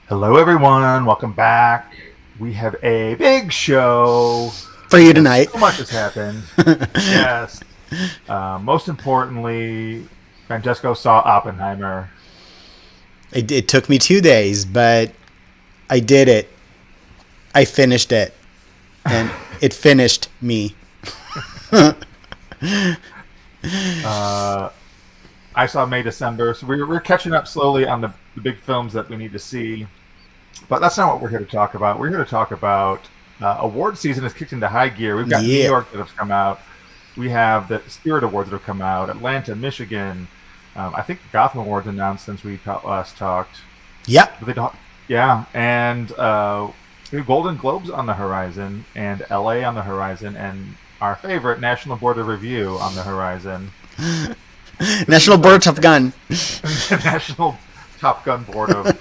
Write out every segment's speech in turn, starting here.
Hello, everyone. Welcome back. We have a big show For you because tonight. so much has happened. Yes. Most importantly, Francesco saw Oppenheimer. It took me 2 days, but I did it. I finished it, and it finished me. Uh, I saw May, December, so we're catching up slowly on the big films that we need to see. But that's not what we're here to talk about. We're here to talk about award season has kicked into high gear. We've got New Yeah. York that have come out. We have the Spirit Awards that have come out. Atlanta, Michigan. I think the Gotham Awards announced since we last talked. Yeah. But they don't. Yeah, and we have Golden Globes on the horizon, and LA on the horizon, and our favorite National Board of Review on the horizon. This National seems Board like of Tough Gun. the National Top Gun Board of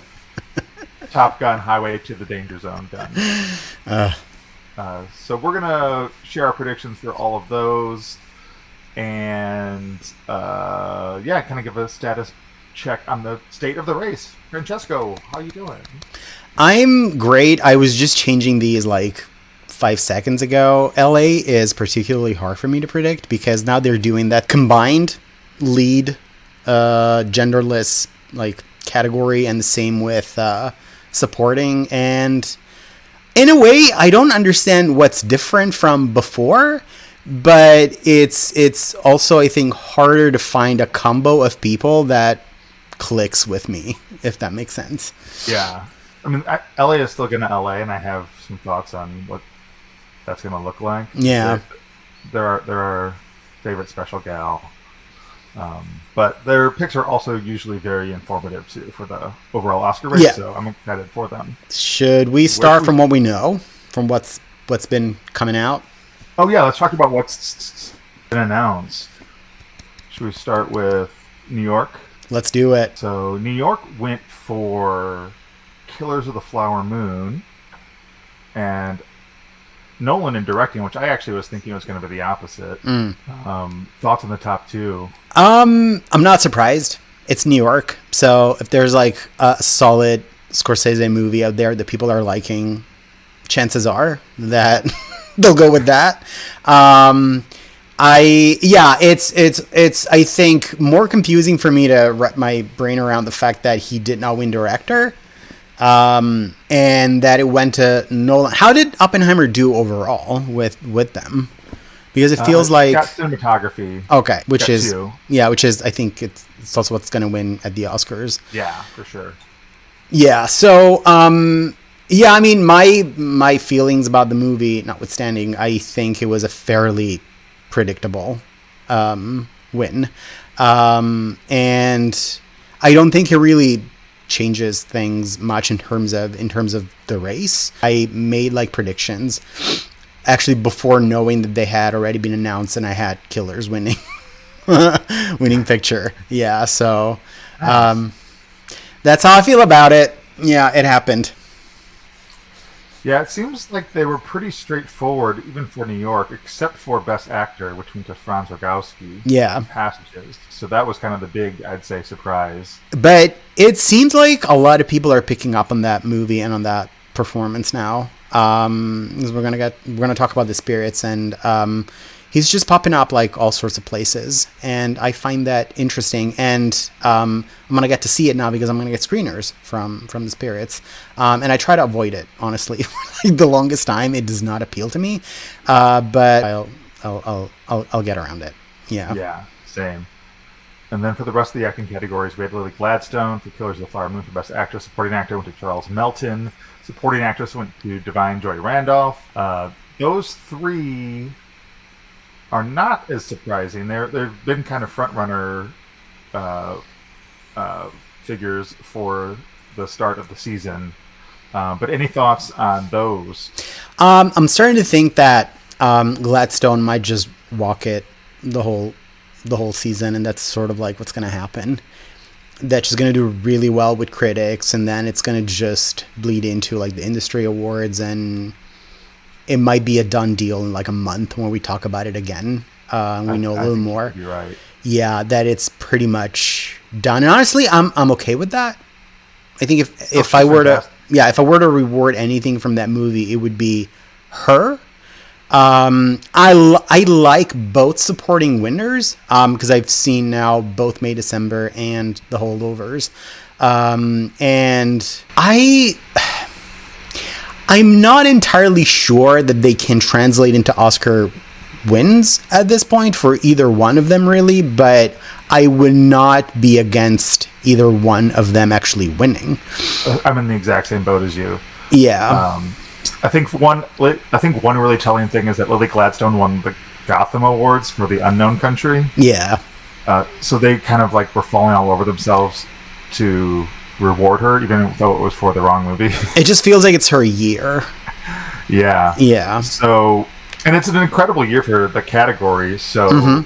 Top Gun Highway to the Danger Zone gun. Uh, So we're gonna share our predictions for all of those, and yeah, kind of give a status check on the state of the race. Francesco, how you doing? I'm great. I was just changing these like 5 seconds ago. LA is particularly hard for me to predict because now they're doing that combined lead, genderless like category, and the same with supporting. And in a way, I don't understand what's different from before, but it's also, I think, harder to find a combo of people that clicks with me, if that makes sense. Yeah, I mean, LA is still gonna LA, and I have some thoughts on what that's gonna look like. Yeah. There are favorite special gal. But their picks are also usually very informative too for the overall Oscar race. Yeah. So I'm excited for them. Should we Where start should from we? what we know, from what's been coming out? Oh yeah, let's talk about what's been announced. Should we start with New York? Let's do it. So New York went for Killers of the Flower Moon, and Nolan in directing, which I actually was thinking was going to be the opposite. Thoughts on the top two? I'm not surprised. It's New York, so if there's like a solid Scorsese movie out there that people are liking, chances are that they'll go with that. It's I think more confusing for me to wrap my brain around the fact that he did not win director, and that it went to Nolan. How did Oppenheimer do overall with them? Because it feels like Got cinematography. okay, which Got is two. yeah, which is I think it's also what's going to win at the Oscars. Yeah, for sure. Yeah, so yeah, I mean my feelings about the movie notwithstanding, I think it was a fairly predictable win, and I don't think it really changes things much in terms of the race. I made like predictions actually before knowing that they had already been announced, and I had Killers winning winning picture. Yeah, so Nice. that's how I feel about it. Yeah, it happened. Yeah, it seems like they were pretty straightforward, even for New York, except for Best Actor, which went to Franz Rogowski Yeah. in Passages. So that was kind of the big, I'd say, surprise. But it seems like a lot of people are picking up on that movie and on that performance now. 'Cause we're gonna talk about the spirits, and he's just popping up like all sorts of places, and I find that interesting. And I'm gonna get to see it now because I'm gonna get screeners from the spirits, and I try to avoid it honestly. For like the longest time, it does not appeal to me, but I'll get around it. Yeah. Yeah, same. And then for the rest of the acting categories, we had Lily Gladstone for Killers of the Flower Moon for Best Actress. Supporting Actor went to Charles Melton. Supporting Actress went to Divine Joy Randolph. Those three are not as surprising. They've been kind of front runner uh, figures for the start of the season. But any thoughts on those? I'm starting to think that Gladstone might just walk it the whole season, and that's sort of like what's going to happen. That she's going to do really well with critics, and then it's going to just bleed into like the industry awards, and it might be a done deal in like a month when we talk about it again. We know a little more. You're right. Yeah, that it's pretty much done. And honestly, I'm okay with that. I think if I were to, Fantastic. if I were to reward anything from that movie, it would be her. I like both supporting winners because I've seen now both May December and The Holdovers, and I'm not entirely sure that they can translate into Oscar wins at this point for either one of them, really, but I would not be against either one of them actually winning. I'm in the exact same boat as you. Yeah. I think one really telling thing is that Lily Gladstone won the Gotham Awards for The Unknown Country. Yeah. So they kind of like were falling all over themselves to reward her, even though it was for the wrong movie. It just feels like it's her year. Yeah. Yeah. So, and it's an incredible year for the category. So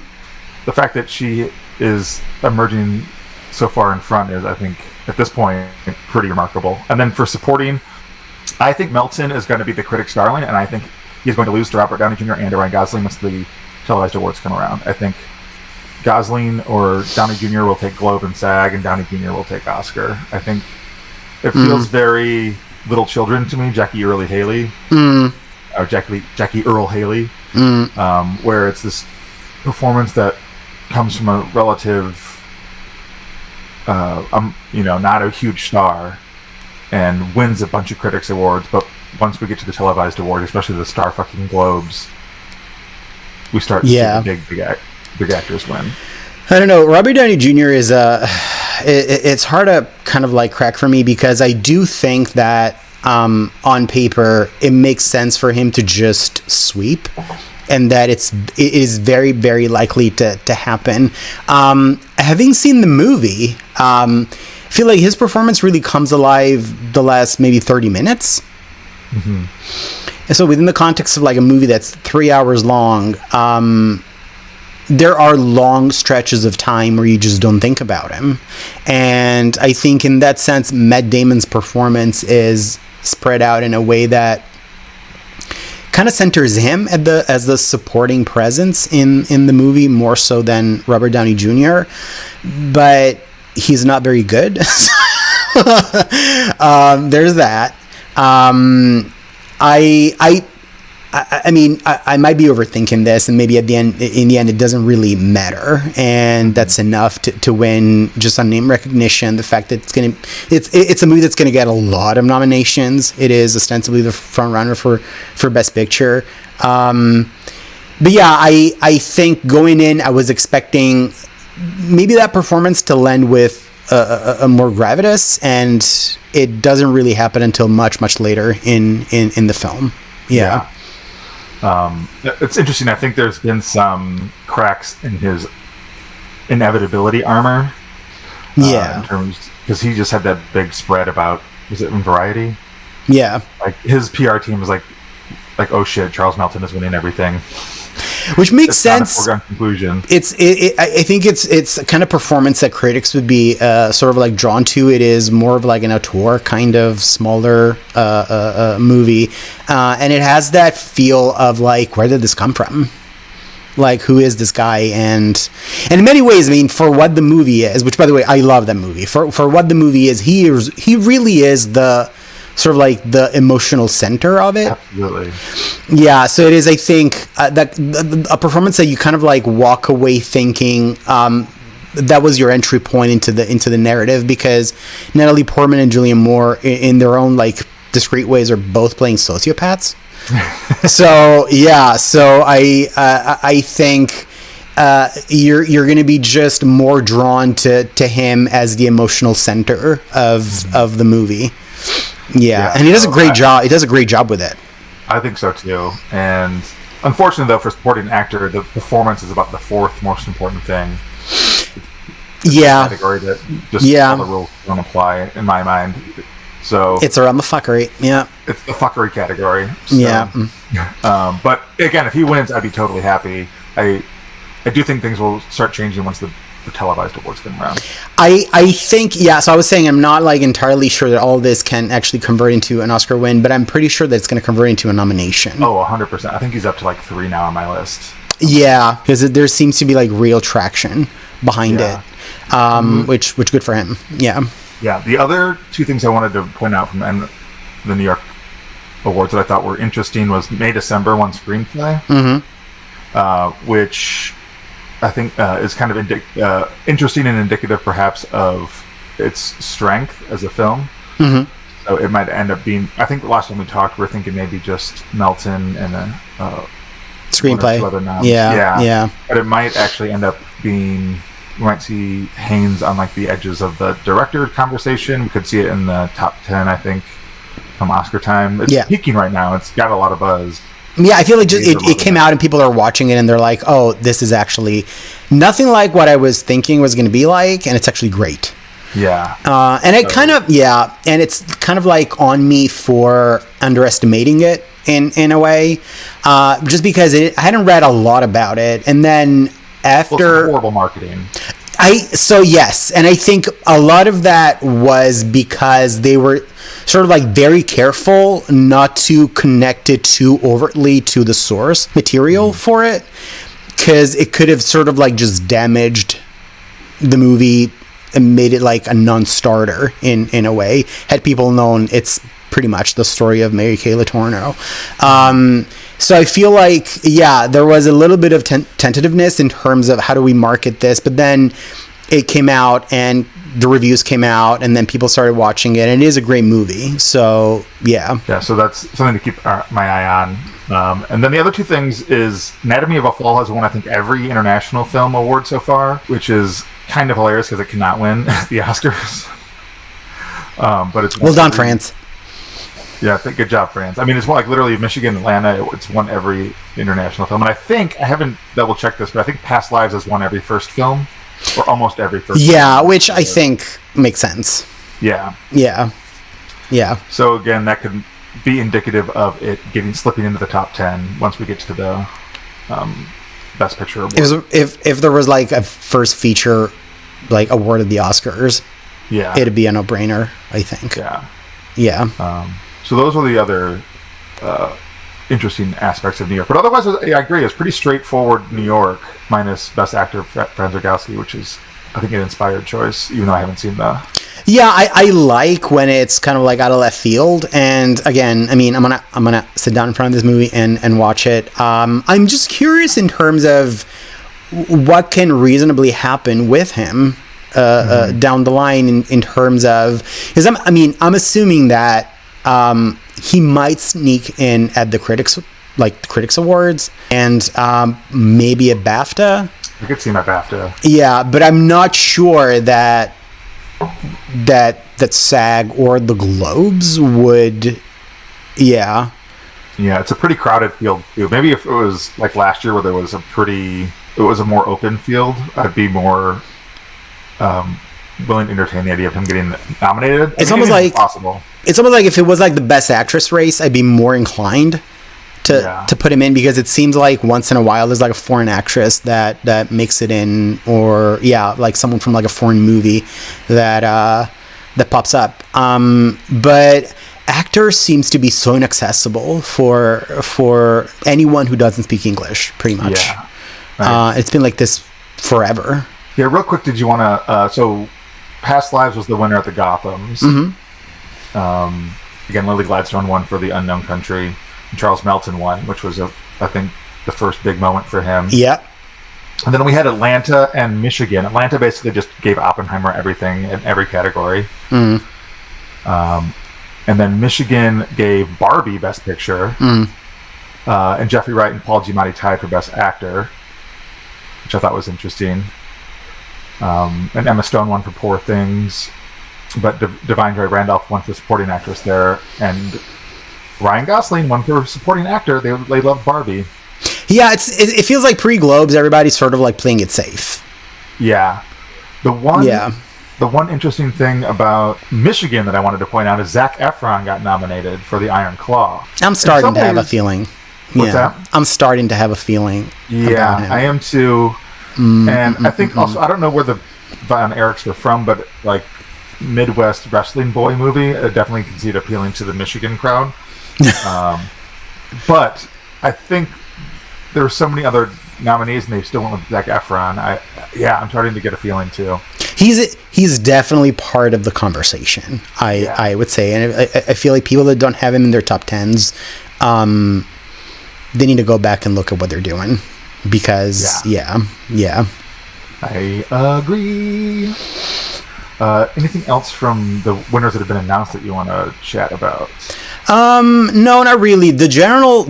the fact that she is emerging so far in front is, I think, at this point, pretty remarkable. And then for supporting, I think Melton is going to be the critics' darling, and I think he's going to lose to Robert Downey Jr. and to Ryan Gosling once the televised awards come around. I think Gosling or Downey Jr. will take Globe and SAG, and Downey Jr. will take Oscar. I think it feels very Little Children to me, Jackie Earle Haley, or Jackie Earle Haley, where it's this performance that comes from a relative, not a huge star, and wins a bunch of critics awards, but once we get to the televised award, especially the Star fucking Globes, we start to see the big actors win. I don't know. Robert Downey Jr. is it's hard to kind of like crack for me because I do think that on paper it makes sense for him to just sweep, and that it is very, very likely to happen. Having seen the movie, I feel like his performance really comes alive the last maybe 30 minutes. And so within the context of like a movie that's 3 hours long, there are long stretches of time where you just don't think about him. And I think in that sense, Matt Damon's performance is spread out in a way that kind of centers him as the supporting presence in the movie more so than Robert Downey Jr. But he's not very good. There's that. I mean, I might be overthinking this, and maybe in the end, it doesn't really matter, and that's enough to win just on name recognition. The fact that it's a movie that's gonna get a lot of nominations. It is ostensibly the front runner for Best Picture. But yeah, I think going in, I was expecting maybe that performance to lend with a more gravitas, and it doesn't really happen until much later in the film. Yeah. It's interesting. I think there's been some cracks in his inevitability armor. In terms, because he just had that big spread about, was it in Variety? Yeah. Like his PR team was like, oh shit, Charles Melton is winning everything. Which makes sense. Not a foregone conclusion. I think it's a kind of performance that critics would be sort of like drawn to. It is more of like an auteur kind of smaller movie, and it has that feel of like, where did this come from? Like, who is this guy? And in many ways, I mean, for what the movie is, which by the way, I love that movie. For what the movie is, he really is the sort of like the emotional center of it. Absolutely. Yeah, so it is, I think, that a performance that you kind of like walk away thinking that was your entry point into the narrative, because Natalie Portman and Julianne Moore, in their own like discrete ways, are both playing sociopaths. So yeah, so I think you're going to be just more drawn to him as the emotional center of the movie. Yeah, and he does a great job. He does a great job with it. I think so too. And unfortunately, though, for supporting actor, the performance is about the fourth most important thing. Yeah, category that just all the rules don't apply in my mind. So it's around the fuckery. Yeah, it's the fuckery category. So, yeah. But again, if he wins, I'd be totally happy. I do think things will start changing once the televised awards come around. I think, yeah, so I was saying I'm not like entirely sure that all this can actually convert into an Oscar win, but I'm pretty sure that it's going to convert into a nomination. Oh, 100%. I think he's up to like 3 now on my list. Yeah, because there seems to be like real traction behind it, which good for him. Yeah. Yeah, the other 2 things I wanted to point out from, and the New York awards that I thought were interesting was May December won screenplay, which I think is kind of interesting and indicative, perhaps, of its strength as a film. So it might end up being. I think the last time we talked, we were thinking maybe just Melton and a screenplay. One or two other noms. Yeah. But it might actually end up being. We might see Haynes on like the edges of the director conversation. We could see it in the top 10, I think, come Oscar time. It's peaking right now. It's got a lot of buzz. Yeah, I feel like just it came out and people are watching it and they're like, oh, this is actually nothing like what I was thinking was going to be like, and it's actually great. Yeah. And it kind of, and it's kind of like on me for underestimating it in a way, just because I hadn't read a lot about it. And then after... it's horrible marketing. Yes, and I think a lot of that was because they were sort of like very careful not to connect it too overtly to the source material for it, because it could have sort of like just damaged the movie and made it like a non-starter in a way, had people known it's pretty much the story of Mary Kay Letourneau. So I feel like, there was a little bit of tentativeness in terms of how do we market this, but then it came out and the reviews came out and then people started watching it, and it is a great movie. So, yeah, so that's something to keep my eye on. And then the other two things is Anatomy of a Fall has won, I think, every international film award so far, which is kind of hilarious because it cannot win the Oscars. But it's well done, France. Yeah, good job, France. I mean, it's won, like, literally Michigan, Atlanta. It's won every international film. And I haven't double-checked this, but I think Past Lives has won every first film, or almost every first film. Which I think makes sense. Yeah. So, again, that could be indicative of it slipping into the top 10 once we get to the Best Picture award. If there was, like, a first feature, like, award of the Oscars, it'd be a no-brainer, I think. Yeah. So those are the other interesting aspects of New York. But otherwise, I agree. It's pretty straightforward New York, minus Best Actor Franz Rogowski, which is, I think, an inspired choice, even though I haven't seen the... Yeah, I like when it's kind of like out of left field. And again, I mean, I'm gonna sit down in front of this movie and watch it. I'm just curious in terms of what can reasonably happen with him down the line in terms of... Because I'm assuming that he might sneak in at the critics awards and maybe a BAFTA. I could see my BAFTA. Yeah, but I'm not sure that SAG or the Globes would. Yeah, it's a pretty crowded field too. Maybe if it was like last year where it was a more open field, I'd be more willing to entertain the idea of him getting nominated. It's almost like possible. It's almost like if it was like the Best Actress race, I'd be more inclined to put him in, because it seems like once in a while there's like a foreign actress that makes it in, or like someone from like a foreign movie that pops up. But actor seems to be so inaccessible for anyone who doesn't speak English, pretty much. Yeah. Right. It's been like this forever. Yeah, real quick, did you want to... so Past Lives was the winner at the Gothams. Again, Lily Gladstone won for The Unknown Country. And Charles Melton won, which was, I think, the first big moment for him. Yeah. And then we had Atlanta and Michigan. Atlanta basically just gave Oppenheimer everything in every category. And then Michigan gave Barbie Best Picture. And Jeffrey Wright and Paul Giamatti tied for Best Actor, which I thought was interesting. And Emma Stone won for Poor Things, but Divine Joy Randolph won for Supporting Actress there, and Ryan Gosling won for Supporting Actor. They loved Barbie. Yeah, it feels like pre-Globes, everybody's sort of like playing it safe. Yeah. The one interesting thing about Michigan that I wanted to point out is Zac Efron got nominated for The Iron Claw. I'm starting to have a feeling. What's that? I'm starting to have a feeling. Yeah, I am too. And I think also, I don't know where the Von Erichs were from, but like Midwest Wrestling Boy movie, I definitely can see it appealing to the Michigan crowd. But I think there's so many other nominees, and they still went with Zac Efron. I'm starting to get a feeling too. he's definitely part of the conversation. I would say, and I feel like people that don't have him in their top 10s, they need to go back and look at what they're doing, because yeah. I agree. Anything else from the winners that have been announced that you want to chat about? No, not really. The general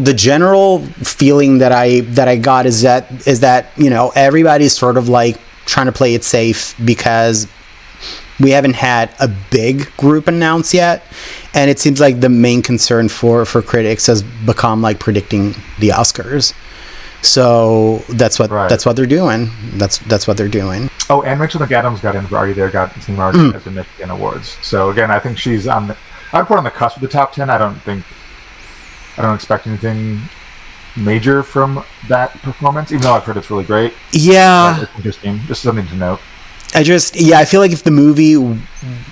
feeling that I got is that, you know, everybody's sort of like trying to play it safe because we haven't had a big group announced yet, and it seems like the main concern for critics has become like predicting the Oscars. So that's what they're doing. That's what they're doing. Oh, and Rachel McAdams got at the Michigan Awards. So again, I think she's on the. I'd put on the cusp of the top 10. I don't expect anything major from that performance, even though I've heard it's really great. Yeah, it's interesting. Just something to note. I feel like if the movie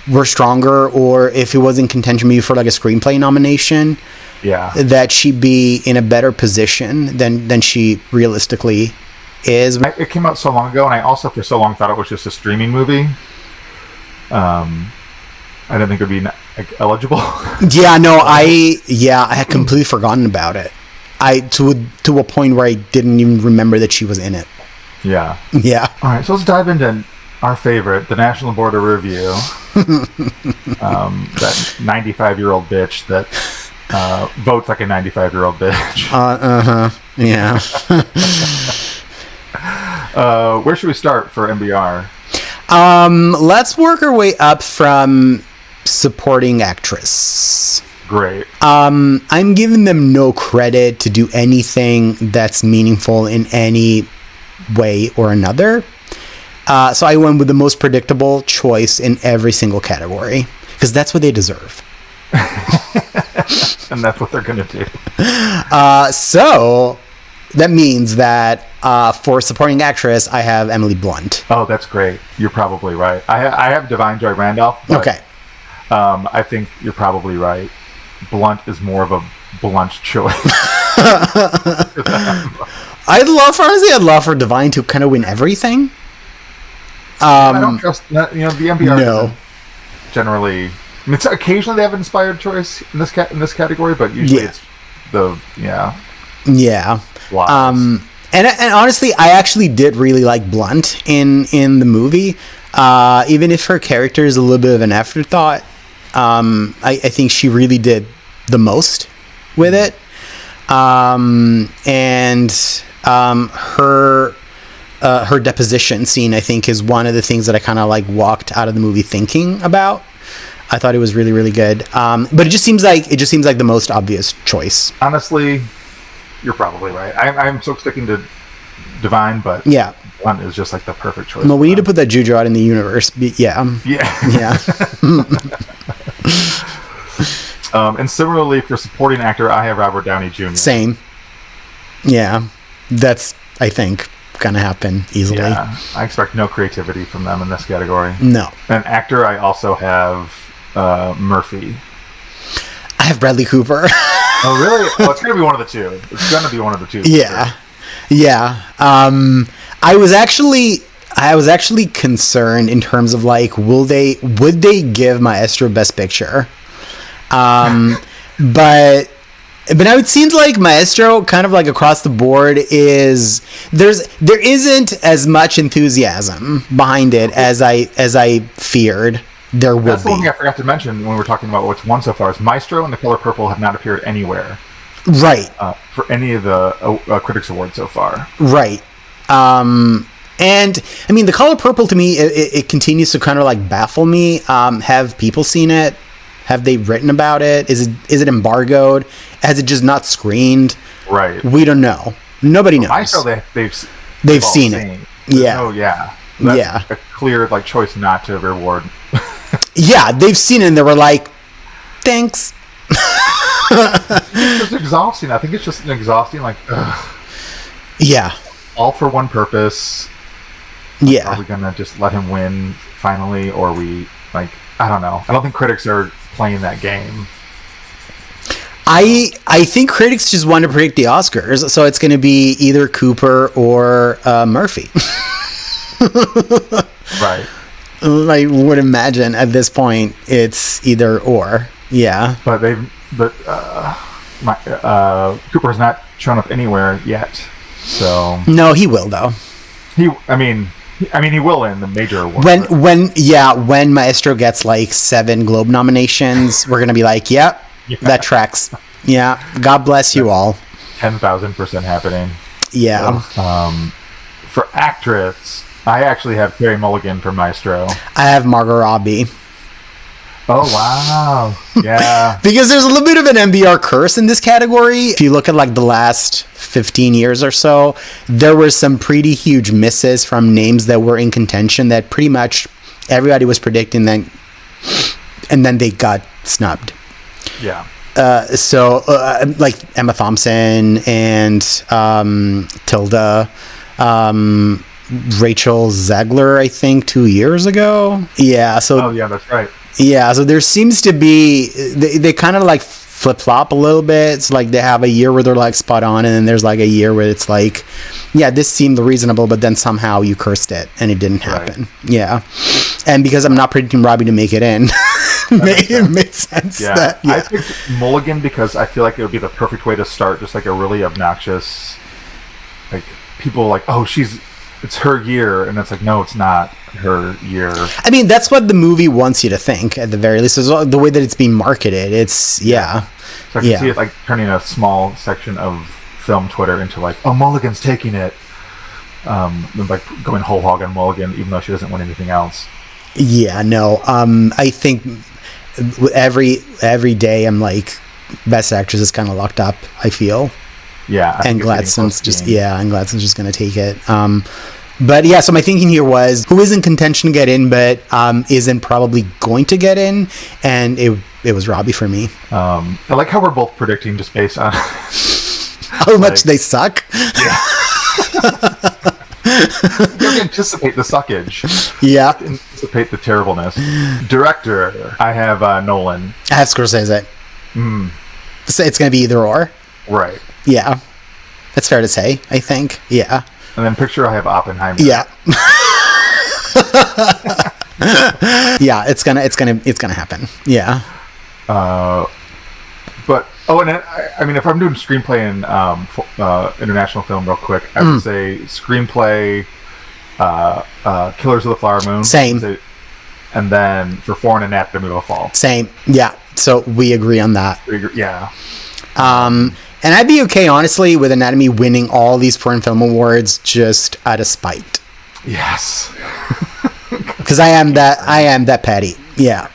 were stronger, or if it was in contention maybe for like a screenplay nomination, that she'd be in a better position than she realistically is. It came out so long ago, and I also for so long thought it was just a streaming movie. I didn't think it would be eligible. I had completely forgotten about it. To a point where I didn't even remember that she was in it. Yeah. Yeah. All right, so let's dive into our favorite, the National Board of Review. That 95-year-old bitch that votes like a 95-year-old bitch. Yeah. Where should we start for MBR? Let's work our way up from supporting actress. Great. I'm giving them no credit to do anything that's meaningful in any way or another. So I went with the most predictable choice in every single category, because that's what they deserve. And that's what they're going to do. So that means that for supporting actress, I have Emily Blunt. Oh, that's great. You're probably right. I have Divine Joy Randolph. But, okay. I think you're probably right. Blunt is more of a blunt choice. I'd love for Divine to kind of win everything. I don't trust the MBR. No. Generally, I mean, it's occasionally they have an inspired choice in this category, but usually it's the And honestly, I actually did really like Blunt in the movie, even if her character is a little bit of an afterthought. I think she really did the most with it, and her deposition scene, I think, is one of the things that I kind of like walked out of the movie thinking about. I thought it was really, really good, but it just seems like the most obvious choice. Honestly, you're probably right. I'm still sticking to Divine, but Blunt is just like the perfect choice. Well, we need to put that juju out in the universe. Yeah. And similarly for supporting actor, I have Robert Downey Jr. Same. Yeah, that's, I think, gonna happen easily. Yeah, I expect no creativity from them in this category. No. And actor, I also have Murphy. I have Bradley Cooper. Oh, really? Well, it's gonna be one of the two. It's gonna be one of the two. Yeah. Sure. Yeah. I was actually concerned in terms of like, would they give Maestro Best Picture? But now it seems like Maestro, kind of like across the board, there isn't as much enthusiasm behind it as I feared there would be. That's the one thing I forgot to mention when we were talking about what's won so far is Maestro and The Color Purple have not appeared anywhere. Right. For any of the Critics Awards so far. Right. And I mean, The Color Purple to me, it continues to kind of like baffle me. Have people seen it? Have they written about it? Is it embargoed? Has it just not screened? Right. We don't know. Nobody knows. Maestro, they've seen it. That's a clear like choice not to reward. Yeah, they've seen it and they were like, thanks. It's just exhausting. I think it's just exhausting. Like, ugh. Yeah. All for one purpose. Yeah. Are we gonna just let him win finally, or we like? I don't know. I don't think critics are playing that game. I think critics just want to predict the Oscars, so it's going to be either Cooper or Murphy. Right. I would imagine at this point it's either or. Yeah. But Cooper has not shown up anywhere yet. So No, he will though. he will in the major award. When Maestro gets like 7 Globe nominations, we're gonna be like, yep, that tracks. Yeah. God bless you all. 10,000% happening. Yeah. For actress, I actually have Carey Mulligan for Maestro. I have Margot Robbie. Oh, wow. Yeah. Because there's a little bit of an MBR curse in this category. If you look at like the last 15 years or so, there were some pretty huge misses from names that were in contention that pretty much everybody was predicting then, and then they got snubbed. Yeah. Like Emma Thompson and Tilda, Rachel Zegler, I think 2 years ago. Yeah. So. Oh, yeah, that's right. Yeah, so there seems to be they kind of like flip flop a little bit. It's like they have a year where they're like spot on, and then there's like a year where it's like, yeah, this seemed reasonable, but then somehow you cursed it and it didn't happen. Right. Yeah, and because I'm not predicting Robbie to make it in, it made sense. Yeah. I picked Mulligan because I feel like it would be the perfect way to start just like a really obnoxious, like people like, oh, it's her year, and it's like, no, it's not her year. I mean, that's what the movie wants you to think, at the very least. Is the way that it's being marketed. It's, yeah. So I can see it like turning a small section of film Twitter into like, oh, Mulligan's taking it. Like going whole hog on Mulligan, even though she doesn't win anything else. Yeah, no. I think every day I'm like, Best Actress is kind of locked up, I feel. Yeah, and Gladstone's just going to take it. But yeah, so my thinking here was who is in contention to get in, but isn't probably going to get in, and it was Robbie for me. I like how we're both predicting just based on how much they suck. Yeah. You can anticipate the suckage. Yeah. Anticipate the terribleness. Director, I have Nolan. I have Scorsese. So it's going to be either or. Right. Yeah, that's fair to say. I think. Yeah. And then picture I have Oppenheimer. Yeah. Yeah, it's gonna happen. Yeah. But and I mean, if I'm doing screenplay and international film, real quick, I would say screenplay, Killers of the Flower Moon. Same. And then for foreign Anatomy of a Fall. Same. Yeah. So we agree on that. Yeah. And I'd be okay, honestly, with Anatomy winning all these foreign film awards just out of spite. Yes. Because I am that petty. Yeah.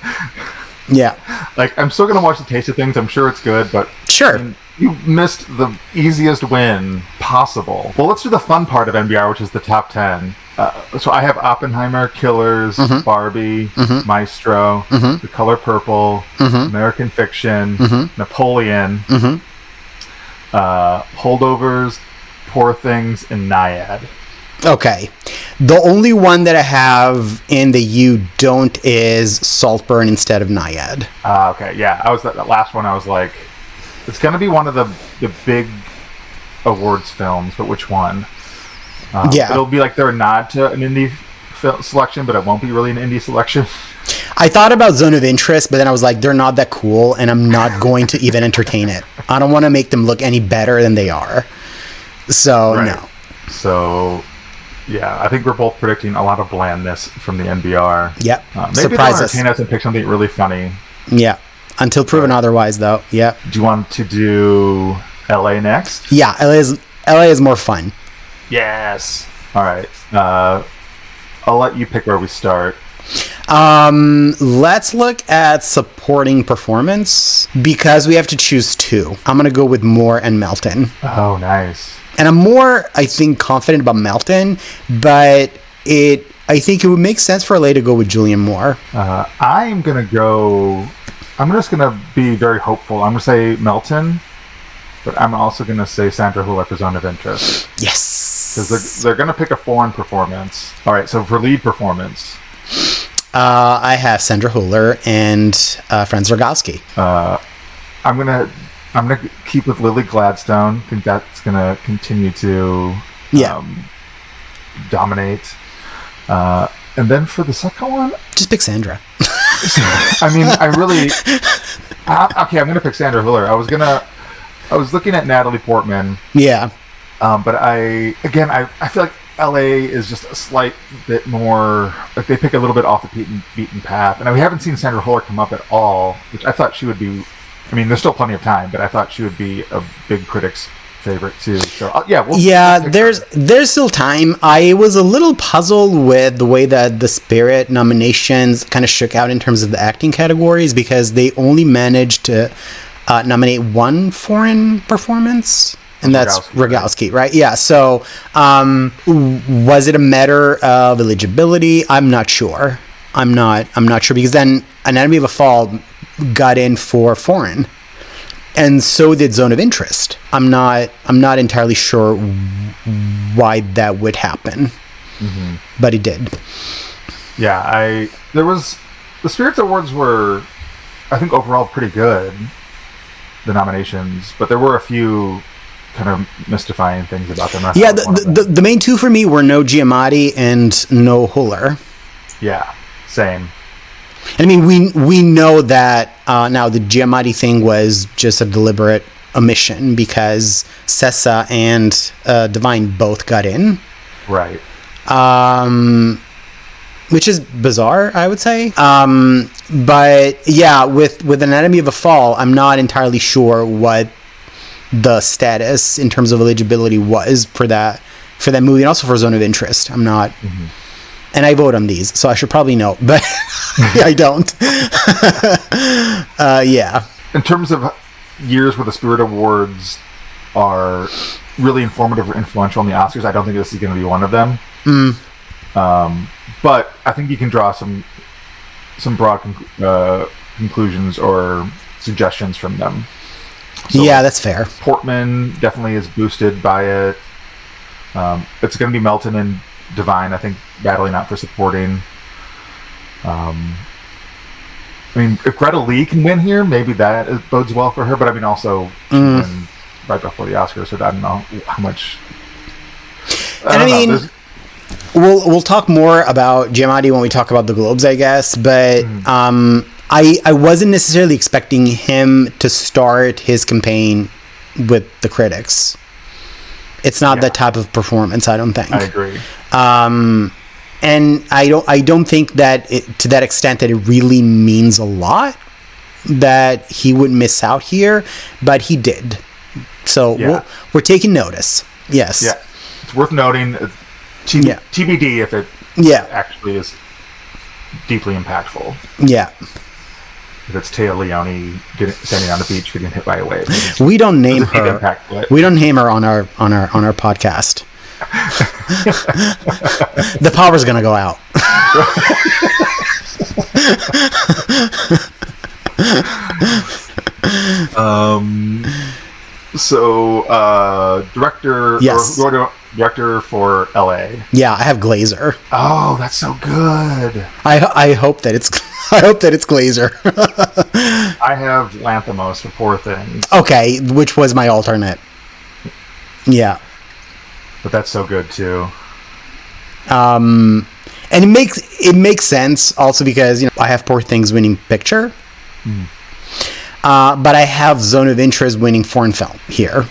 Yeah. Like, I'm still going to watch The Taste of Things. I'm sure it's good, but... Sure. I mean, you missed the easiest win possible. Well, let's do the fun part of NBR, which is the top 10. So I have Oppenheimer, Killers, Barbie, Maestro, The Color Purple, American Fiction, Napoleon, Holdovers, Poor Things, and Naiad. Okay. The only one that I have in the you don't is Saltburn instead of Naiad. Okay, yeah. I was that last one. I was like, it's going to be one of the big awards films, but which one? Yeah. It'll be like their nod to an indie selection, but it won't be really an indie selection. I thought about Zone of Interest, but then I was like, they're not that cool, and I'm not going to even entertain it. I don't want to make them look any better than they are. So, right. No. So, yeah, I think we're both predicting a lot of blandness from the NBR. Yep. Maybe they'll entertain us and pick something really funny. Yeah. Until proven otherwise, though. Yeah. Do you want to do LA next? Yeah, LA is more fun. Yes. All right. I'll let you pick where we start. Let's look at supporting performance because we have to choose two. I'm going to go with Moore and Melton. Oh, nice. And I'm more, I think, confident about Melton, but I think it would make sense for LA to go with Julianne Moore. I'm just going to be very hopeful. I'm going to say Melton, but I'm also going to say Sandra Hüller for Zone of Interest. Yes. Because they're going to pick a foreign performance. All right, so for lead performance. I have Sandra Hüller and Franz Rogowski. I'm gonna keep with Lily Gladstone. I think that's gonna continue to dominate. And then for the second one, Just pick Sandra. I mean, I really. Okay, I'm gonna pick Sandra Hüller. I was looking at Natalie Portman. Yeah. But I feel like LA is just a slight bit more, like they pick a little bit off the beaten path. And we haven't seen Sandra Hüller come up at all, which I thought she would be. I mean, there's still plenty of time, but I thought she would be a big critic's favorite too. So there's still time. I was a little puzzled with the way that the Spirit nominations kind of shook out in terms of the acting categories, because they only managed to nominate one foreign performance. And that's Rogowski, right? Yeah. So, was it a matter of eligibility? I'm not sure. I'm not sure, because then Anatomy of a Fall got in for foreign, and so did Zone of Interest. I'm not entirely sure why that would happen, but it did. Yeah, the Spirits Awards were, I think, overall pretty good, the nominations, but there were a few kind of mystifying things about them. Yeah, the main two for me were no Giamatti and no Hüller. Yeah, same. And I mean, we know that now the Giamatti thing was just a deliberate omission, because Cesco and Divine both got in. Right. Which is bizarre, I would say. But yeah, with Anatomy of a Fall, I'm not entirely sure what the status in terms of eligibility was for that movie, and also for Zone of Interest. I'm not, and I vote on these, so I should probably know, but I don't. Yeah. In terms of years where the Spirit Awards are really informative or influential in the Oscars, I don't think this is going to be one of them. But I think you can draw some broad conclusions or suggestions from them. So, yeah, that's fair. Portman definitely is boosted by it. It's going to be Melton and Divine, I think, battling out for supporting. I mean, if Greta Lee can win here, maybe that bodes well for her. But I mean, also she won right before the Oscars, so I don't know how much. I mean, we'll talk more about Giamatti when we talk about the Globes, I guess. But I wasn't necessarily expecting him to start his campaign with the critics. It's not that type of performance, I don't think. I agree. And I don't think that to that extent that it really means a lot that he would miss out here, but he did. So we're taking notice. Yes. Yeah. It's worth noting. TBD if it actually is deeply impactful. Yeah. If it's Téa Leoni standing on the beach getting hit by a wave. We don't name her. We don't name her on our podcast. The power's gonna go out. Director. Yes. Director for LA. Yeah, I have Glazer. Oh, that's so good. I hope that it's Glazer. I have Lanthimos for Poor Things. Okay, which was my alternate. Yeah. But that's so good too. And it makes sense also because I have Poor Things winning picture. But I have Zone of Interest winning foreign film here.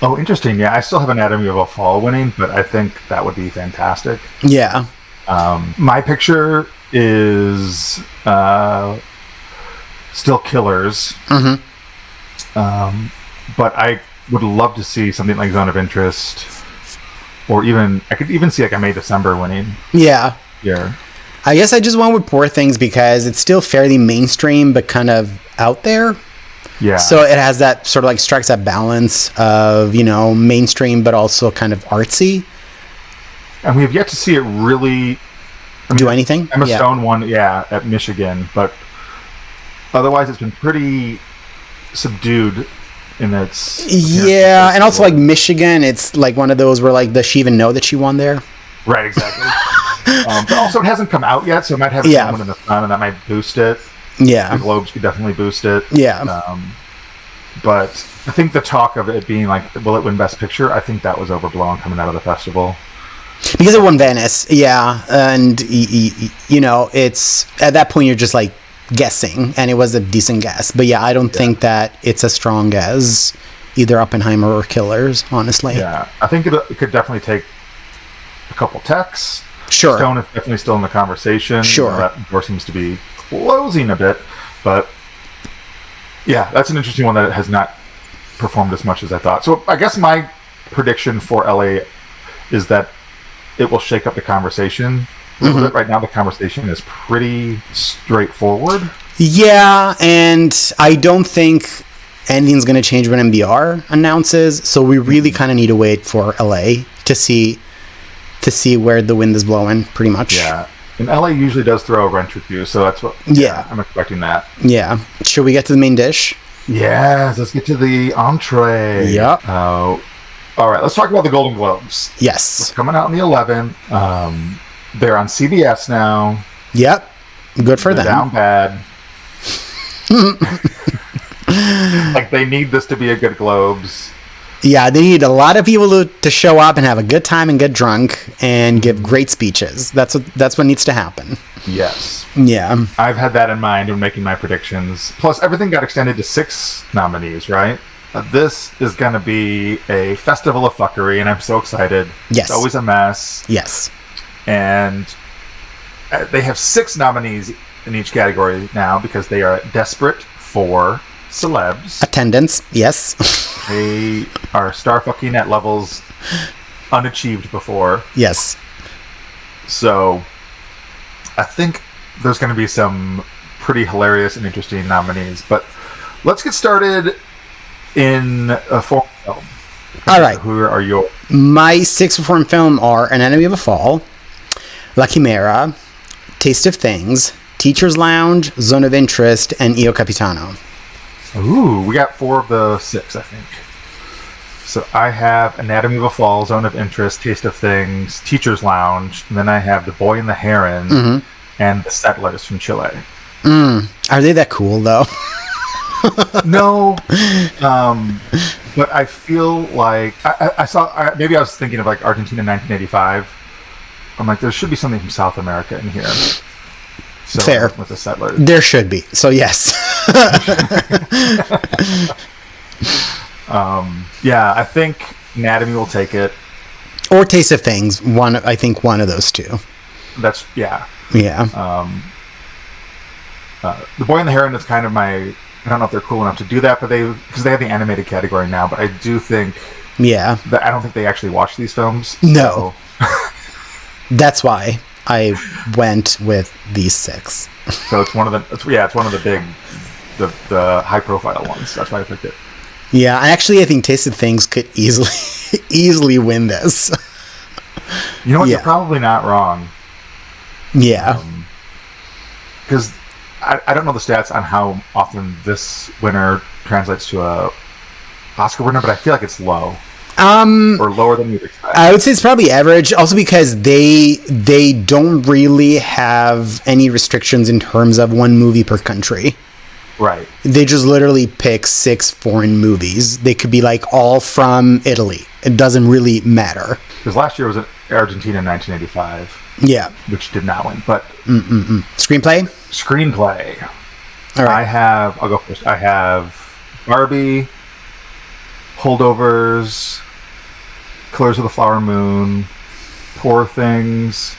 Oh, interesting. Yeah, I still have Anatomy of a Fall winning, but I think that would be fantastic. Yeah. My picture is still Killers. But I would love to see something like Zone of Interest, or I could even see like a May December winning. Yeah. Yeah. I guess I just went with Poor Things because it's still fairly mainstream, but kind of out there. Yeah. So it has that sort of like strikes that balance of, mainstream, but also kind of artsy. And we have yet to see it really do anything. Emma Stone won, at Michigan, but otherwise it's been pretty subdued in its. Yeah, and also like Michigan, it's like one of those where like, does she even know that she won there? Right, exactly. But also it hasn't come out yet, so it might have someone in the sun, and that might boost it. Yeah. The Globes could definitely boost it. Yeah. But I think the talk of it being like, will it win Best Picture? I think that was overblown coming out of the festival. Because it won Venice, yeah, and you know, it's at that point you're just like guessing, and it was a decent guess. But yeah, I don't think that it's as strong as either Oppenheimer or Killers, honestly. Yeah, I think it could definitely take a couple techs. Sure. Stone is definitely still in the conversation. Sure. That door seems to be closing a bit, but yeah, that's an interesting one that has not performed as much as I thought. So I guess my prediction for LA is that it will shake up the conversation a little bit. Right now, the conversation is pretty straightforward. Yeah, and I don't think anything's going to change when MBR announces. So we really kind of need to wait for LA to see where the wind is blowing, pretty much. Yeah, and LA usually does throw a wrench with you, so that's what. Yeah, I'm expecting that. Yeah. Should we get to the main dish? Yes, let's get to the entree. Yep. All right, let's talk about the Golden Globes. Yes. It's coming out on the 11th. They're on CBS now. Yep. Good for them. Down bad. Like, they need this to be a good Globes. Yeah, they need a lot of people to show up and have a good time and get drunk and give great speeches. That's what needs to happen. Yes. Yeah. I've had that in mind when making my predictions. Plus, everything got extended to 6 nominees, right? This is going to be a festival of fuckery, and I'm so excited. Yes. It's always a mess. Yes. And they have 6 nominees in each category now because they are desperate for celebs. Attendance, yes. They are star fucking at levels unachieved before. Yes. So I think there's going to be some pretty hilarious and interesting nominees. But let's get started in a foreign film. All right. Who are your... My 6 foreign film are An Enemy of a Fall, La Chimera, Taste of Things, Teacher's Lounge, Zone of Interest, and Io Capitano. Ooh, we got 4 of the 6, I think. So I have Anatomy of a Fall, Zone of Interest, Taste of Things, Teacher's Lounge, and then I have The Boy and the Heron and The Settlers from Chile. Are they that cool, though? No, but I feel like I saw. Maybe I was thinking of like Argentina 1985. I'm like, there should be something from South America in here. So Fair. With the Settlers, There should be. So yes. Yeah, I think Anatomy will take it. Or Taste of Things. I think one of those two. That's yeah. Yeah. The Boy and the Heron is kind of my. I don't know if they're cool enough to do that, but because they have the animated category now. But I do think, yeah, that I don't think they actually watch these films. No, so. That's why I went with these 6. So it's one of the. It's one of the big, the high profile ones. That's why I picked it. Yeah, actually, I think Taste of Things could easily win this. You know what? Yeah. You're probably not wrong. Yeah, because. I don't know the stats on how often this winner translates to a Oscar winner, but I feel like it's low. Or lower than you'd expect. I would say it's probably average, also because they don't really have any restrictions in terms of one movie per country. Right. They just literally pick 6 foreign movies. They could be like all from Italy. It doesn't really matter. Because last year was Argentina in 1985. Yeah. Which did not win, but... Screenplay? Screenplay. All right. I'll go first. I have Barbie, Holdovers, Killers of the Flower Moon, Poor Things,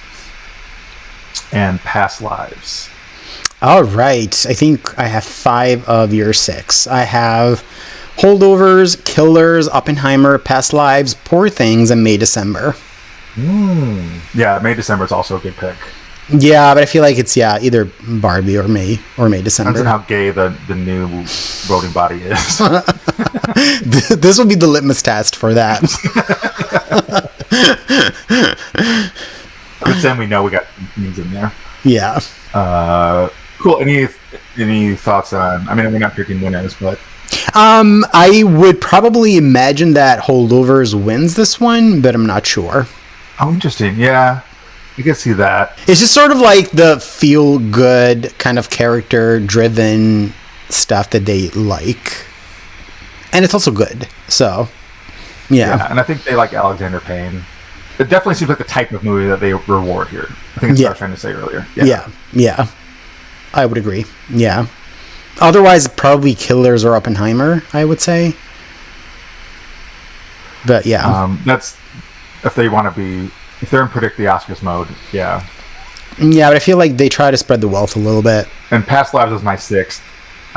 and Past Lives. All right. I think I have 5 of your 6. I have Holdovers, Killers, Oppenheimer, Past Lives, Poor Things, and May December. Yeah, May December is also a good pick. Yeah, but I feel like it's either Barbie or May December. Depends on how gay the new voting body is. This will be the litmus test for that. Good thing we know we got things in there. Yeah. Cool. Any thoughts on? I mean, we're not picking winners, but I would probably imagine that Holdovers wins this one, but I'm not sure. Oh, interesting. Yeah, you can see that. It's just sort of like the feel-good kind of character-driven stuff that they like, and it's also good. So, yeah. And I think they like Alexander Payne. it definitely seems like the type of movie that they reward here. I think it's what I was trying to say earlier. Yeah. I would agree. Yeah. Otherwise, probably Killers or Oppenheimer, I would say. But yeah. That's if they want to be, if they're in predict the Oscars mode, yeah. Yeah, but I feel like they try to spread the wealth a little bit. And Past Lives is my 6th.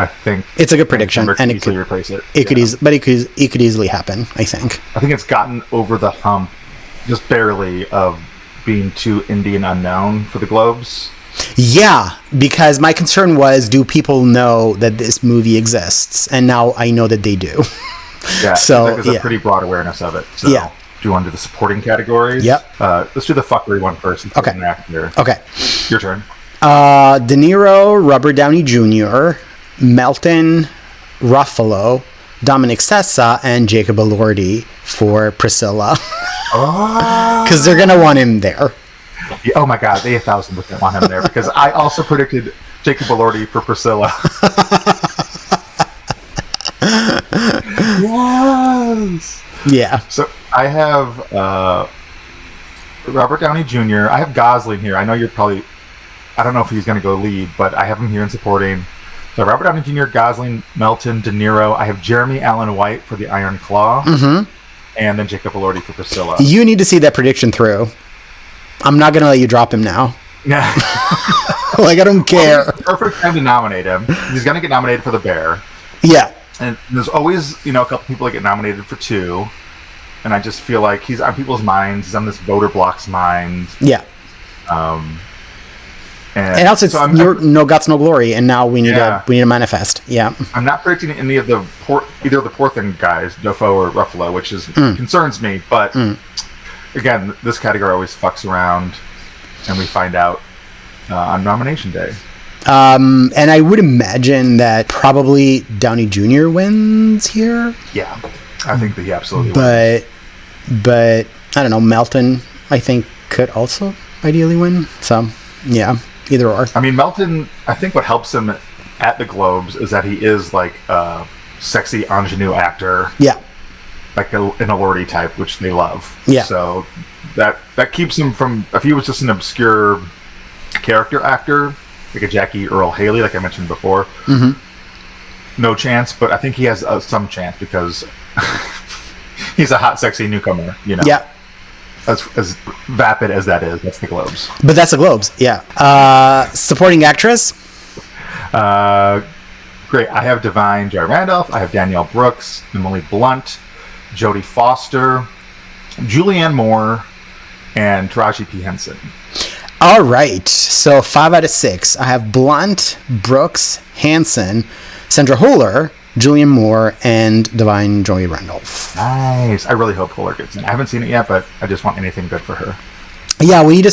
I think it's a good prediction, and it could replace it. It could easily happen. I think. I think it's gotten over the hump, just barely, of being too indie and unknown for the Globes. Yeah, because my concern was, do people know that this movie exists? And now I know that they do. Yeah, so there's a pretty broad awareness of it. So, do you want to do the supporting categories? Yep. Let's do the fuckery one first. Okay. Okay. Your turn. De Niro, Robert Downey Jr., Melton, Ruffalo, Dominic Sessa, and Jacob Elordi for Priscilla. Because they're going to want him there. Yeah, oh my God, they 1,000% want him there, because I also predicted Jacob Elordi for Priscilla. Yes! Yeah. So I have Robert Downey Jr. I have Gosling here. I know you're probably... I don't know if he's going to go lead, but I have him here in supporting. So Robert Downey Jr., Gosling, Melton, De Niro. I have Jeremy Allen White for The Iron Claw. Mm-hmm. And then Jacob Elordi for Priscilla. You need to see that prediction through. I'm not going to let you drop him now. Yeah. Like, I don't care. Well, perfect time to nominate him. He's going to get nominated for The Bear. Yeah. And there's always, a couple people that get nominated for 2. And I just feel like he's on people's minds. He's on this voter block's mind. Yeah. And also, it's No Guts, No Glory, and now we need to manifest. Yeah. I'm not predicting any of either of the poor thing guys, Dafoe or Ruffalo, which concerns me. But again, this category always fucks around, and we find out on nomination day. And I would imagine that probably Downey Jr. wins here. Yeah, I think that he absolutely wins. But I don't know, Melton, I think, could also ideally win. So, yeah. Either or. I mean, Melton, I think what helps him at the Globes is that he is like a sexy ingenue actor. Yeah. Like an Elordi type, which they love. Yeah. So that keeps him from, if he was just an obscure character actor, like a Jackie Earl Haley, like I mentioned before, no chance, but I think he has some chance because he's a hot, sexy newcomer, Yeah. As vapid as that is, that's the Globes. But that's the Globes, yeah. Supporting actress? Great. I have Divine Joy Randolph. I have Danielle Brooks, Emily Blunt, Jodie Foster, Julianne Moore, and Taraji P. Henson. All right. So 5 out of 6. I have Blunt, Brooks, Hanson, Sandra Huller, Julianne Moore, and Divine Joy Randolph. Nice. I really hope Huller gets in. I haven't seen it yet, but I just want anything good for her. Yeah, we need to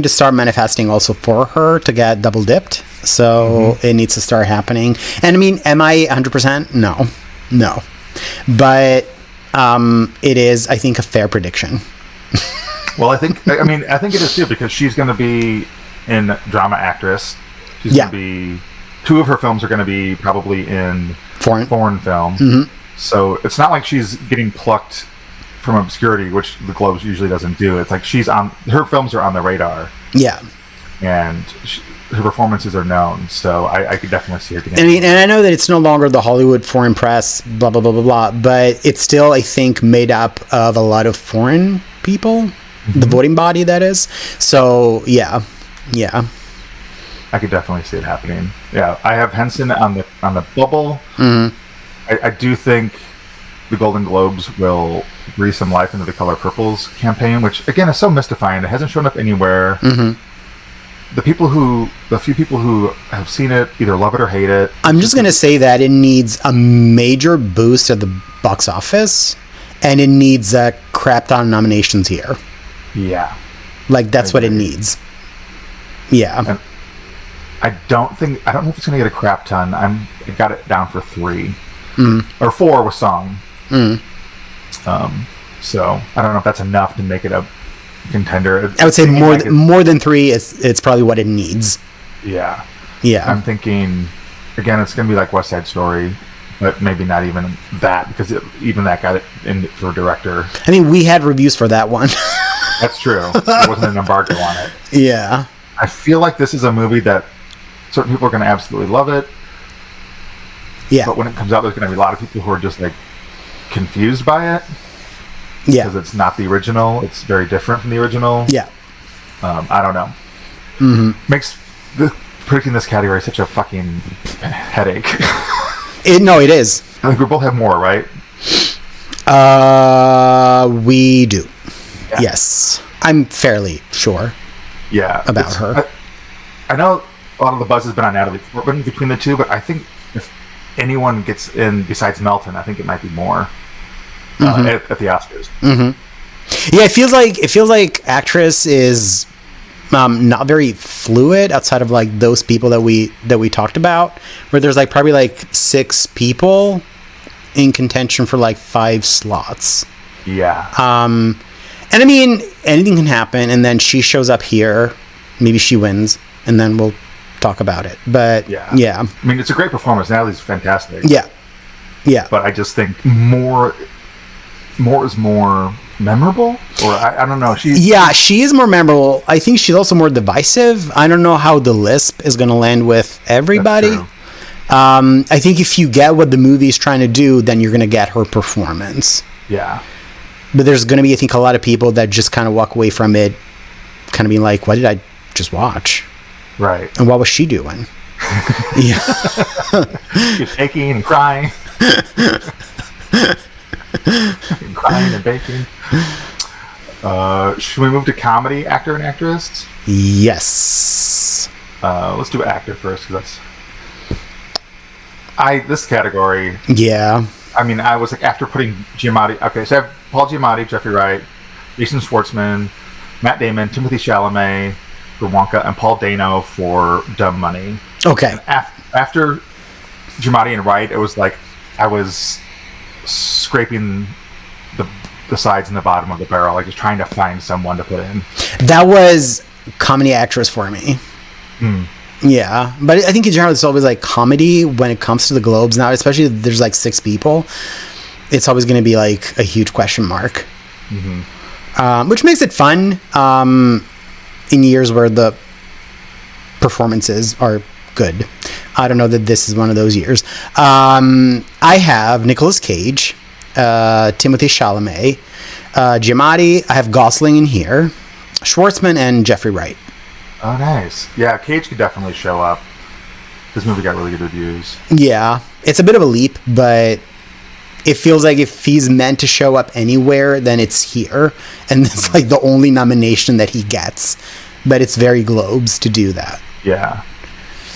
start manifesting also for her to get double dipped. So it needs to start happening. And I mean, am I 100%? No. But it is, I think, a fair prediction. Well, I think it is too, because she's going to be in drama actress. She's going to be, 2 of her films are going to be probably in foreign film. Mm-hmm. So it's not like she's getting plucked from obscurity, which the Globes usually doesn't do. It's like her films are on the radar. Yeah. And her performances are known. So I could definitely see her getting. I mean, and I know that it's no longer the Hollywood Foreign Press, blah, blah, blah, blah, blah, but it's still, I think, made up of a lot of foreign people. The voting body, that is. So, yeah. I could definitely see it happening. Yeah, I have Henson on the bubble. Mm-hmm. I do think the Golden Globes will breathe some life into the Color Purple's campaign, which again is so mystifying. It hasn't shown up anywhere. Mm-hmm. The few people who have seen it either love it or hate it. I'm just gonna say that it needs a major boost at the box office, and it needs a crap ton of nominations here. Yeah, like that's what it needs. Yeah. And I don't know if it's gonna get a crap ton. I got it down for 3 or 4 with song. So I don't know if that's enough to make it a contender. I would say more than 3. It's probably what it needs. Yeah. Yeah. I'm thinking again, it's gonna be like West Side Story, but maybe not even that, because even that got it in for director. I mean, we had reviews for that one. That's true. There wasn't an embargo on it. Yeah. I feel like this is a movie that certain people are going to absolutely love it. Yeah. But when it comes out, there's going to be a lot of people who are just like confused by it. Yeah. Because it's not the original. It's very different from the original. Yeah. I don't know. Mm-hmm. Makes predicting this category such a fucking headache. It is. I think we both have more, right? We do. Yeah. Yes. I'm fairly sure. Yeah. About her. I know a lot of the buzz has been on Natalie Portman between the two, but I think if anyone gets in besides Melton, I think it might be more at the Oscars. Mm-hmm. Yeah, it feels like actress is not very fluid outside of like those people that we talked about, where there's like probably like 6 people in contention for like 5 slots. Yeah. And I mean, anything can happen, and then she shows up here, maybe she wins, and then we'll talk about it. But yeah. I mean, it's a great performance. Natalie's fantastic. Yeah. But I just think more is more memorable, or I don't know. She is more memorable. I think she's also more divisive. I don't know how the lisp is going to land with everybody. I think if you get what the movie is trying to do, then you're going to get her performance. Yeah. But there's going to be, I think, a lot of people that just kind of walk away from it kind of being like, what did I just watch? Right. And what was she doing? Yeah. She's shaking and crying. And crying and baking. Should we move to comedy, actor and actress? Yes. Let's do actor first, because this category. Yeah. I mean, I was like, after putting Giamatti. Okay, so I have Paul Giamatti, Jeffrey Wright, Jason Schwartzman, Matt Damon, Timothy Chalamet for Wonka, and Paul Dano for Dumb Money. Okay. After Giamatti and Wright, it was like I was scraping the sides and the bottom of the barrel, like just trying to find someone to put in. That was comedy actress for me. Yeah, but I think in general it's always like comedy when it comes to the Globes now, especially if there's like 6 people. It's always going to be like a huge question mark, which makes it fun in years where the performances are good. I don't know that this is one of those years. I have Nicolas Cage, Timothy Chalamet, Giamatti. I have Gosling in here, Schwartzman, and Jeffrey Wright. Oh, nice. Yeah, Cage could definitely show up. This movie got really good reviews. Yeah, it's a bit of a leap, but it feels like if he's meant to show up anywhere, then it's here. And it's like the only nomination that he gets. But it's very Globes to do that. Yeah.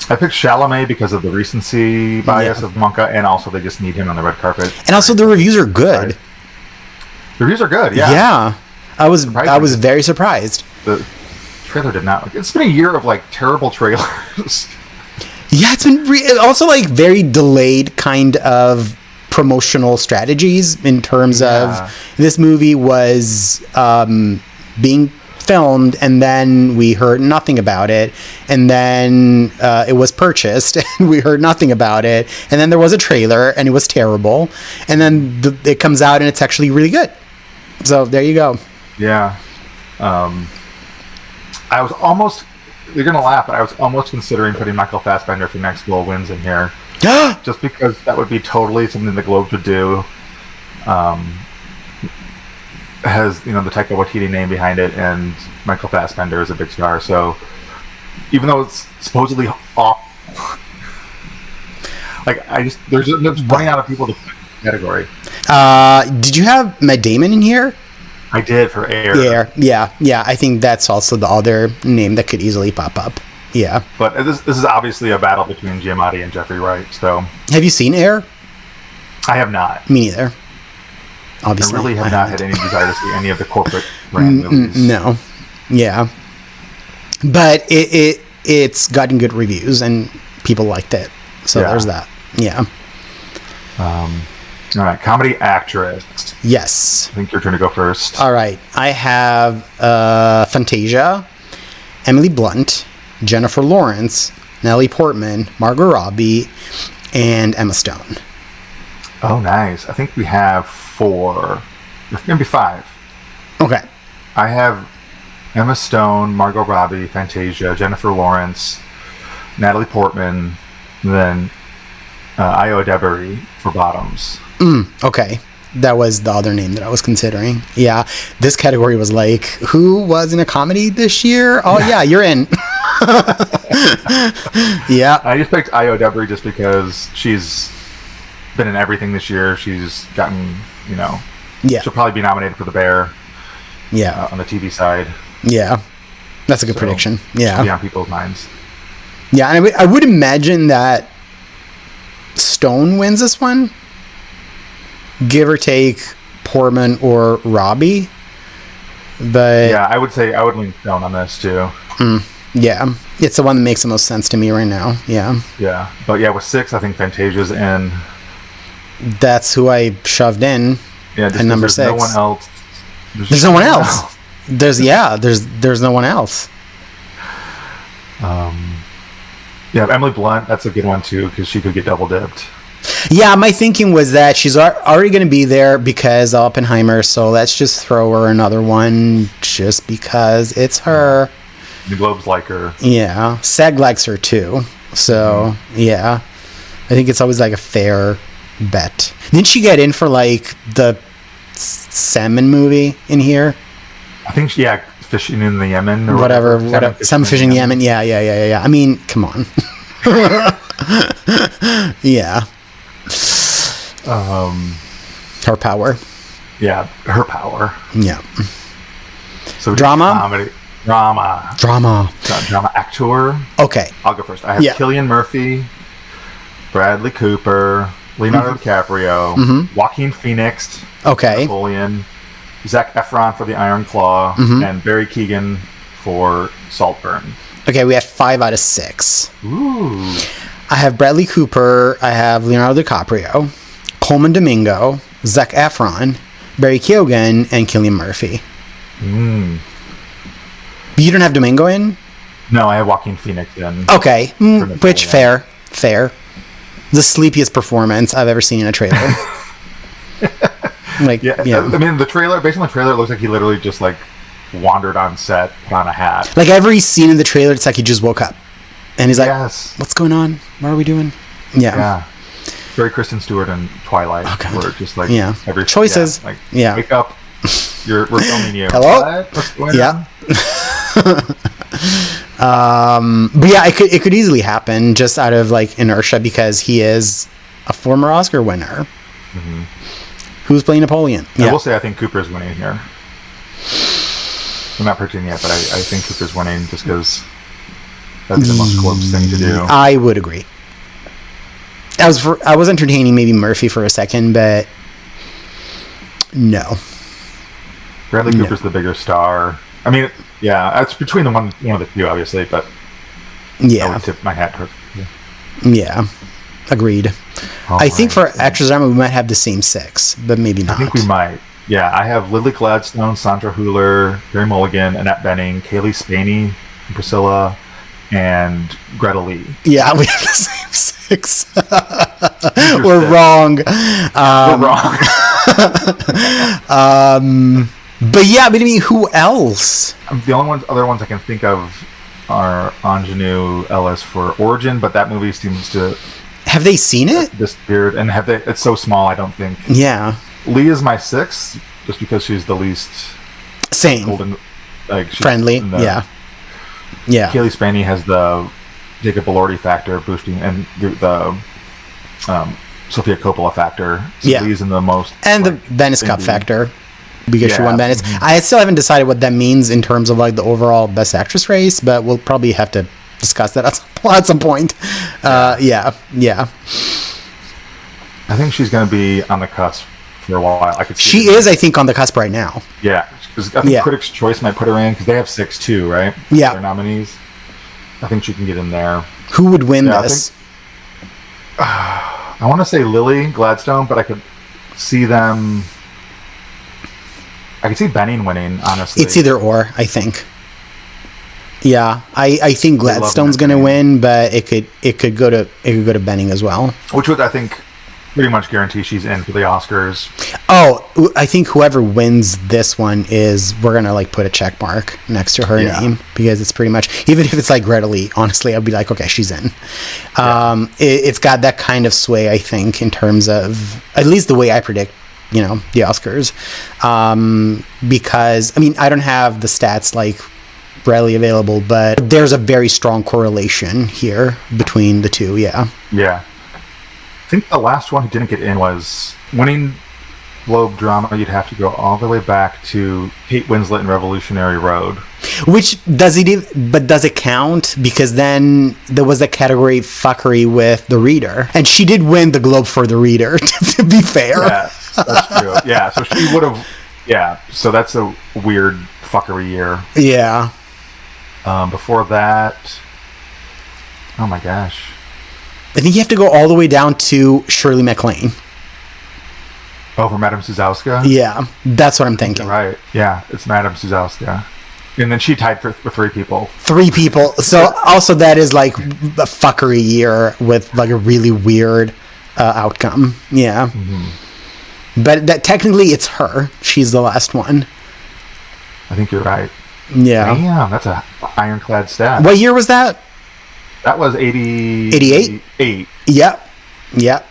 I picked Chalamet because of the recency bias of Wonka, and also they just need him on the red carpet. And also the reviews are good. Right. The reviews are good, yeah. Yeah. I was very surprised. The trailer did not. It's been a year of like terrible trailers. Yeah, it's been also like very delayed kind of promotional strategies in terms of this movie was being filmed, and then we heard nothing about it, and then it was purchased and we heard nothing about it, and then there was a trailer and it was terrible, and then it comes out and it's actually really good. So there you go. Yeah. I was almost, you're gonna laugh, but I was almost considering putting Michael Fassbender for Next Goal Wins in here. Just because that would be totally something the Globes would do. Has, you know, the Taika Waititi name behind it, and Michael Fassbender is a big star, so even though it's supposedly off, like there's running out of people to put in the category. Did you have Matt Damon in here? I did for Air. Yeah. I think that's also the other name that could easily pop up. Yeah. But this is obviously a battle between Giamatti and Jeffrey Wright. So, have you seen Air? I have not. Me neither. Obviously, I really have not had any desire to see any of the corporate brand movies. No. Yeah. But it's gotten good reviews and people liked it. So there's that. Yeah. All right, comedy actress. Yes. I think your turn to go first. All right. I have Fantasia, Emily Blunt, Jennifer Lawrence, Natalie Portman, Margot Robbie, and Emma Stone. Oh, nice. I think we have 4. There's going to be 5. Okay. I have Emma Stone, Margot Robbie, Fantasia, Jennifer Lawrence, Natalie Portman, and then Io Debary for bottoms. Okay. That was the other name that I was considering. Yeah. This category was like, who was in a comedy this year? Oh, yeah, you're in. Yeah. I just picked Io Debary just because she's been in everything this year. She's gotten, Yeah. she'll probably be nominated for The Bear. Yeah. On the TV side. Yeah. That's a good prediction. Yeah. She'll be on people's minds. Yeah. And I would imagine that Stone wins this one. Give or take Portman or Robbie. But yeah, I would lean Stone on this too. Yeah. It's the one that makes the most sense to me right now. Yeah. Yeah. But yeah, with 6, I think Fantasia's in. That's who I shoved in. Yeah, just at number there's 6. no one else. There's no one else. There's no one else. Yeah, Emily Blunt, that's a good one too, because she could get double dipped. Yeah, my thinking was that she's already going to be there because of Oppenheimer, so let's just throw her another one just because it's her. The Globes like her. Yeah, SAG likes her too. So, yeah. I think it's always like a fair bet. Didn't she get in for like the salmon movie in here? I think fishing in the Yemen or whatever. Salmon fishing in the Yemen. Yeah. I mean, come on. Yeah. Her power. Yeah, her power. Yeah. So drama? Comedy. Drama actor. Okay. I'll go first. I have Cillian Murphy, Bradley Cooper, Leonardo DiCaprio, Joaquin Phoenix, Napoleon, Zac Efron for The Iron Claw, and Barry Keoghan for Saltburn. Okay, we had 5 out of 6. Ooh. I have Bradley Cooper, I have Leonardo DiCaprio, Coleman Domingo, Zac Efron, Barry Keoghan, and Cillian Murphy. You don't have Domingo in? No, I have Joaquin Phoenix in. Okay, which fair. The sleepiest performance I've ever seen in a trailer. I mean, based on the trailer, it looks like he literally just like wandered on set, put on a hat. Like every scene in the trailer, it's like he just woke up. And he's like, what's going on? What are we doing? Yeah. Very Kristen Stewart and Twilight. Where just like every choices. Wake up. We're filming you. Hello? What's going on? But yeah, it could easily happen just out of like inertia because he is a former Oscar winner. Who's playing Napoleon? I will say I think Cooper's winning here. I'm not predicting yet, but I think Cooper's winning just because that's the most close thing to do. I would agree. I was entertaining maybe Murphy for a second, but no. Bradley Cooper's the bigger star. I mean, it's between one of the two, obviously, but I would tip my hat towards. Yeah, agreed. I think for Extras Drama we might have the same 6, but maybe not. I think we might. Yeah, I have Lily Gladstone, Sandra Hüller, Carey Mulligan, Annette Bening, Kaylee Spaney, Priscilla, and Greta Lee. Yeah, we have the same 6. We're wrong. But yeah, but I mean, who else? The only other ones I can think of are Ingenue Ellis for Origin, but that movie seems to have they seen it? Disappeared, and it's so small. I don't think. Yeah. Lee is my 6th, just because she's the least same, friendly. Yeah. Kaylee Spaney has the Jacob Elordi factor boosting, and the Sofia Coppola factor. So Lee's in the most, and the Venice Cup factor. Because she won Venice. I still haven't decided what that means in terms of like the overall Best Actress race, but we'll probably have to discuss that at some point. Yeah. I think she's going to be on the cusp for a while. I could see she is, I think, on the cusp right now. Yeah, because I think Critics' Choice might put her in because they have 6 too, right? Yeah, their nominees. I think she can get in there. Who would win this? I want to say Lily Gladstone, but I could see them. I could see Bening winning, honestly. It's either or, I think. Yeah, I think Gladstone's going to win, but it could go to Bening as well. Which would, I think, pretty much guarantee she's in for the Oscars. Oh, I think whoever wins this one we're gonna like put a check mark next to her name, because it's pretty much, even if it's like Greta Lee, honestly, I'd be like, okay, she's in. It's got that kind of sway, I think, in terms of at least the way I predict, the Oscars, because I mean, I don't have the stats like readily available, but there's a very strong correlation here between the two. Yeah. I think the last one who didn't get in was winning Globe drama. You'd have to go all the way back to Kate Winslet in Revolutionary Road. Which does it count? Because then there was that category fuckery with The Reader, and she did win the Globe for The Reader. To be fair, yeah, that's true. Yeah, so she would have. Yeah, so that's a weird fuckery year. Yeah. Before that, oh my gosh. I think you have to go all the way down to Shirley MacLaine. Oh, for Madame Suzowska? Yeah, that's what I'm thinking. Right. Yeah, it's Madame Suzowska. And then she tied for 3 people. 3 people. So also that is like a fuckery year with like a really weird outcome. Yeah. Mm-hmm. But that technically it's her. She's the last one. I think you're right. Yeah. Damn, that's a ironclad stat. What year was that? That was 88? 88. Yep. Yep.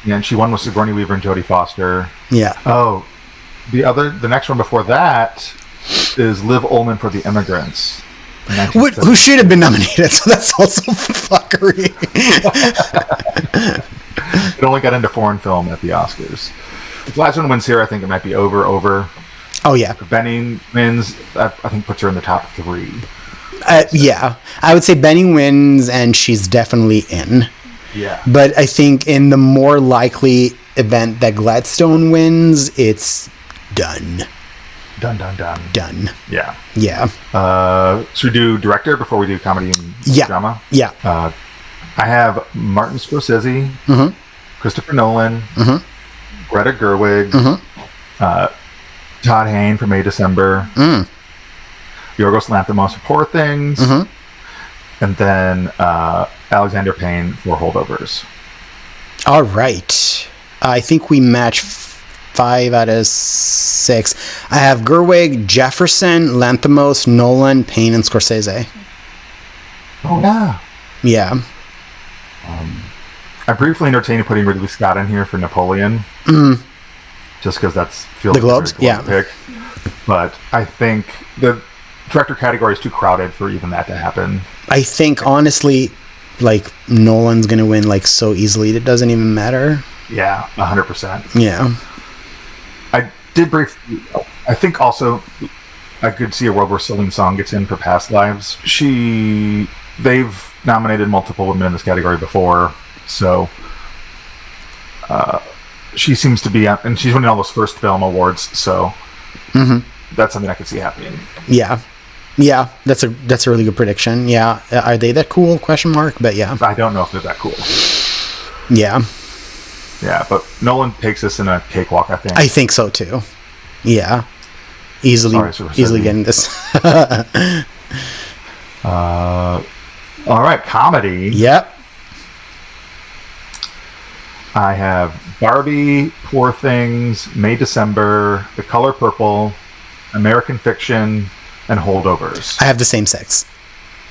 Yeah, and she won with Sigourney Weaver and Jodie Foster. Yeah. Oh, the next one before that is Liv Ullmann for The Immigrants. Who should have been nominated, so that's also fuckery. It only got into foreign film at the Oscars. If Gladstone wins here, I think it might be over. Oh, yeah. If Benning wins, I think puts her in the top 3. Yeah. I would say Benning wins, and she's definitely in. Yeah. But I think in the more likely event that Gladstone wins, it's done. Done. Yeah. Yeah. Should we do director before we do comedy and drama? Yeah. I have Martin Scorsese, mm-hmm. Christopher Nolan, mm-hmm. Greta Gerwig, mm-hmm. Todd Haynes for May December, Yorgos Lanthimos for Poor Things, mm-hmm. and then Alexander Payne for Holdovers. All right. I think we match 5 out of 6. I have Gerwig, Jefferson, Lanthimos, Nolan, Payne, and Scorsese. Oh, yeah. Yeah. I briefly entertained putting Ridley Scott in here for Napoleon. Just because that's feels the Globes, like a pick. But I think the director category is too crowded for even that to happen. I think, honestly, like, Nolan's going to win, like, so easily it doesn't even matter. Yeah, 100%. Yeah. I did briefly... I think also I could see a world where Celine Song gets in for Past Lives. They've nominated multiple women in this category before, so... she seems to be... And she's winning all those first film awards, so... That's something I could see happening. Yeah. Yeah, that's a really good prediction. Yeah. Are they that cool? Question mark. But yeah. I don't know if they're that cool. Yeah. Yeah, but Nolan takes us in a cakewalk, I think. I think so too. Yeah. Easily getting this. All right, comedy. Yep. I have Barbie, Poor Things, May December, The Color Purple, American Fiction, and Holdovers. I have the same 6.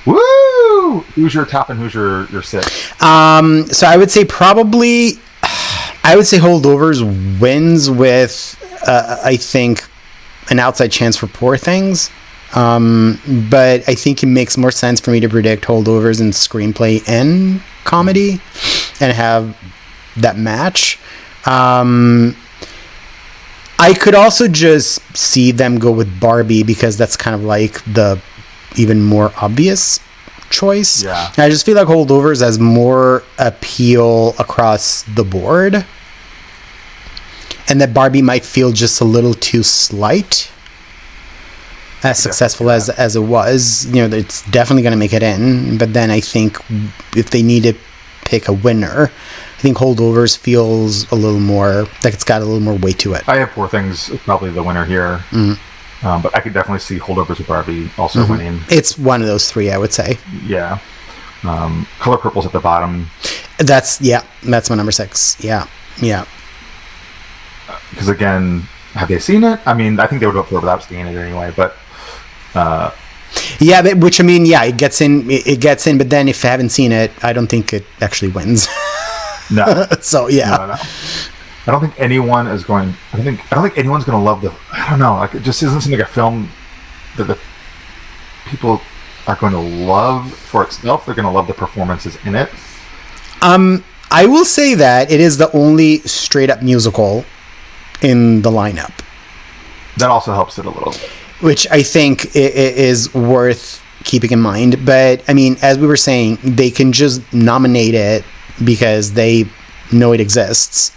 Woo! Who's your top and who's your 6? So I would say Holdovers wins with I think an outside chance for Poor Things. But I think it makes more sense for me to predict Holdovers in screenplay and comedy and have that match. I could also just see them go with Barbie because that's kind of like the even more obvious choice. Yeah. I just feel like Holdovers has more appeal across the board, and that Barbie might feel just a little too slight. As successful as it was, it's definitely going to make it in. But then I think if they need to pick a winner, I think Holdovers feels a little more like it's got a little more weight to it. I have Poor Things probably the winner here, but I could definitely see Holdovers with Barbie also winning. It's one of those 3, I would say. Yeah. Color Purple's at the bottom. That's my number 6. Yeah. Yeah. Because again, have they seen it? I mean, I think they would vote for it without seeing it anyway. But yeah, but, which I mean, yeah, it gets in. It gets in, but then if I haven't seen it, I don't think it actually wins. no. So yeah. No. I don't think anyone is going. I don't think anyone's going to love the. I don't know. Like, it just doesn't seem like a film that the people are going to love for itself. They're going to love the performances in it. I will say that it is the only straight up musical in the lineup. That also helps it a little bit. Which I think is worth keeping in mind. But I mean, as we were saying, they can just nominate it because they know it exists.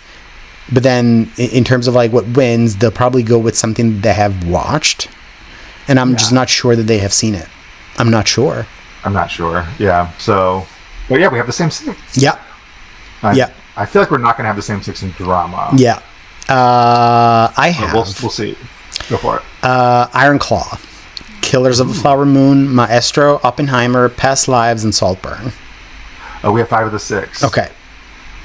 But then in terms of like what wins, they'll probably go with something they have watched. And I'm just not sure that they have seen it. I'm not sure. Yeah. So, but yeah, we have the same 6. Yeah. I feel like we're not going to have the same 6 in drama. Yeah. I have. We'll see. Go for it. Iron Claw, Killers of the Flower Moon, Maestro, Oppenheimer, Past Lives, and Saltburn. Oh, we have 5 of the 6. Okay.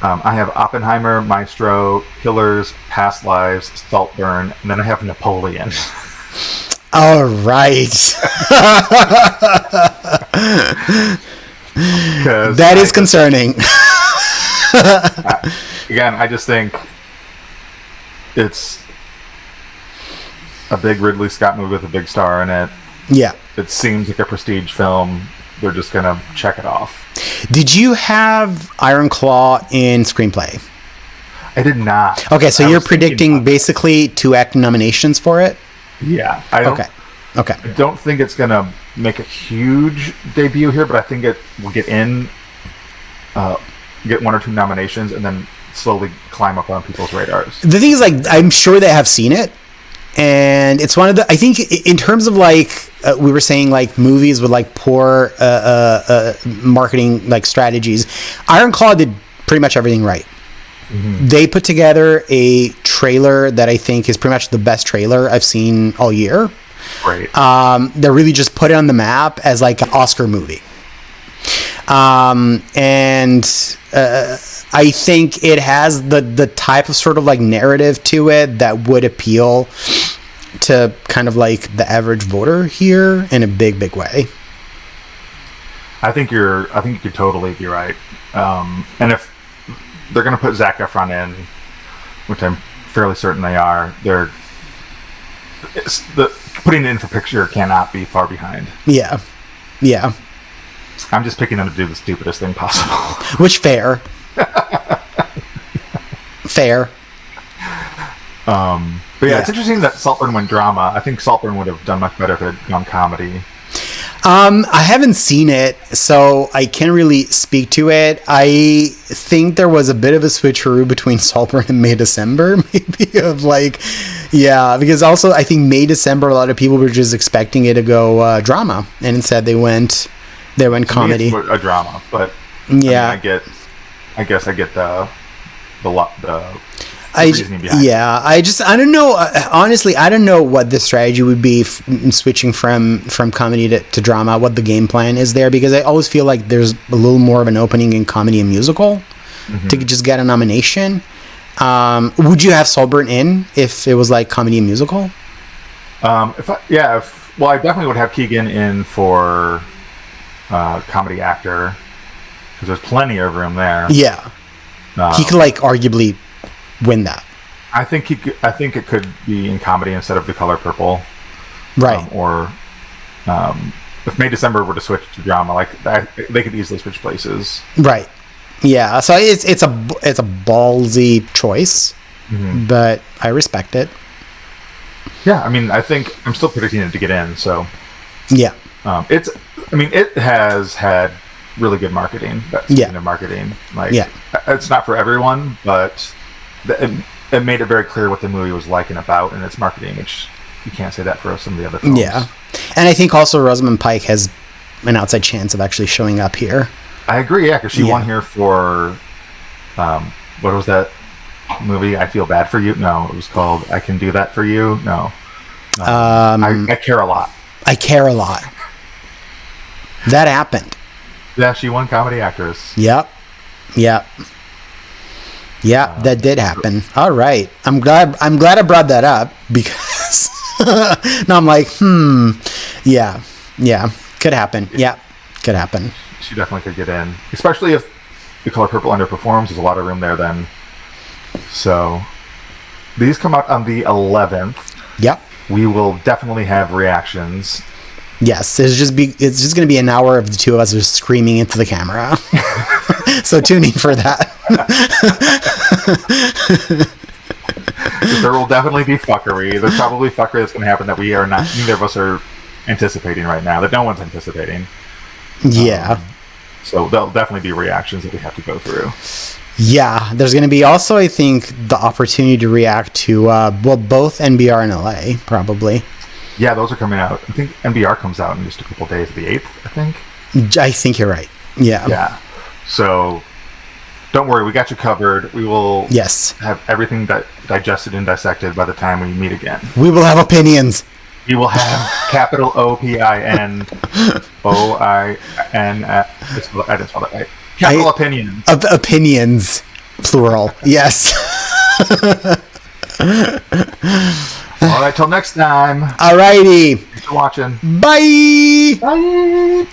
I have Oppenheimer, Maestro, Killers, Past Lives, Saltburn, and then I have Napoleon. All right. That is concerning. Again, I just think it's a big Ridley Scott movie with a big star in it. Yeah. It seems like a prestige film. They're just going to check it off. Did you have Iron Claw in screenplay? I did not. Okay, so you're predicting basically 2 acting nominations for it? Yeah. Okay. I don't think it's going to make a huge debut here, but I think it will get 1 or 2 nominations and then slowly climb up on people's radars. The thing is, like, I'm sure they have seen it. And it's one of the, I think in terms of like, we were saying like movies with like poor marketing like strategies, Iron Claw did pretty much everything right. Mm-hmm. They put together a trailer that I think is pretty much the best trailer I've seen all year. Right. They really just put it on the map as like an Oscar movie. I think it has the type of sort of like narrative to it that would appeal to kind of like the average voter here in a big way. I think you could totally be right. And if they're going to put Zac Efron in, which I'm fairly certain they are, putting it in for picture cannot be far behind. Yeah. I'm just picking them to do the stupidest thing possible. Which fair. Fair. But yeah, it's interesting that Saltburn went drama. I think Saltburn would have done much better if it had gone comedy. I haven't seen it, so I can't really speak to it. I think there was a bit of a switcheroo between Saltburn and May December, maybe of like, yeah, because also I think May December, a lot of people were just expecting it to go drama, and instead they went comedy. It's a drama, but yeah, I guess I get the I don't know. Honestly, I don't know what the strategy would be switching from comedy to drama, what the game plan is there, because I always feel like there's a little more of an opening in comedy and musical to just get a nomination. Would you have Saltburn in if it was like comedy and musical? I definitely would have Keegan in for comedy actor, because there's plenty of room there. Yeah. He could like arguably win that. I think it could be in comedy instead of The Color Purple, right? If May December were to switch to drama, like they could easily switch places, right? Yeah, so it's a ballsy choice, but I respect it. Yeah, I mean, I think I'm still predicting it to get in. So yeah, it has had really good marketing. That season of marketing, it's not for everyone, but it made it very clear what the movie was like and about in its marketing, which you can't say that for some of the other films. Yeah, and I think also Rosamund Pike has an outside chance of actually showing up here. I agree, yeah, because she won here for what was that movie? I Feel Bad for You? No, it was called I Can Do That for You. No, I Care a Lot. I Care a Lot. That happened. Yeah, she won comedy actress. Yep. Yeah, that did happen. All right. I'm glad I brought that up because now I'm like, yeah. Could happen. Yeah, could happen. She definitely could get in. Especially if the color purple underperforms. There's a lot of room there then. So these come out on the 11th. Yep. We will definitely have reactions. Yes, it's just going to be an hour of the two of us just screaming into the camera. So tune in for that. There will definitely be fuckery. There's probably fuckery that's going to happen that neither of us are anticipating right now, that no one's anticipating. Yeah. So there'll definitely be reactions that we have to go through. Yeah, there's going to be also, I think, the opportunity to react to, both NBR and LA, probably. Yeah, those are coming out. I think NBR comes out in just a couple days, the 8th, I think. I think you're right. Yeah. Yeah. So don't worry, we got you covered. We will have everything digested and dissected by the time we meet again. We will have opinions. We will have capital OPIN OIN. I didn't spell that right. Capital opinions. Opinions, plural. Yes. All right, till next time. All righty. Thanks for watching. Bye. Bye.